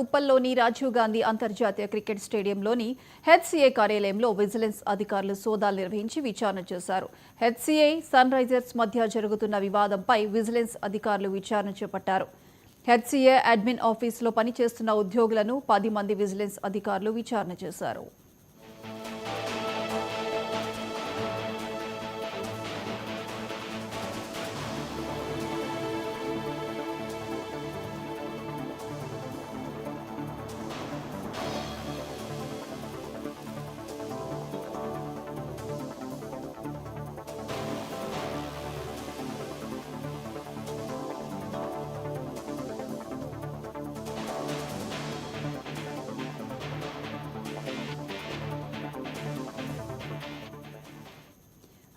ఉప్పల్లోని రాజీవ్ గాంధీ అంతర్జాతీయ cricket స్టేడియంలోని HCA కార్యాలయంలో vigilance అధికారులు సోదాలు నిర్వహించి విచారణ చేశారు. హెచ్సీఏ, సన్ రైజర్స్ మధ్య జరుగుతున్న వివాదంపై విజిలెన్స్ అధికారులు విచారణ చేపట్టారు. హెచ్సీఏ అడ్మిన్ ఆఫీసులో పనిచేస్తున్న ఉద్యోగులను 10 మంది విజిలెన్స్ అధికారులు విచారణ చేశారు.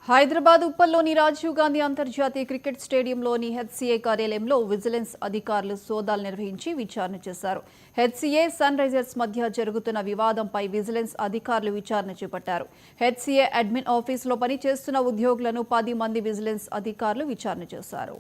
హైదరాబాద్ ఉప్పల్లోని రాజీవ్ గాంధీ అంతర్జాతీయ క్రికెట్ స్టేడియంలోని హెచ్సీఏ కార్యాలయంలో విజిలెన్స్ అధికారులు సోదాలు నిర్వహించి విచారణ చేశారు. హెచ్సీఏ, సన్ రైజర్స్ మధ్య జరుగుతున్న వివాదంపై విజిలెన్స్ అధికారులు విచారణ చేపట్టారు. హెచ్సీఏ అడ్మిన్ ఆఫీసులో పనిచేస్తున్న ఉద్యోగులను 10 మంది విజిలెన్స్ అధికారులు విచారణ చేశారు.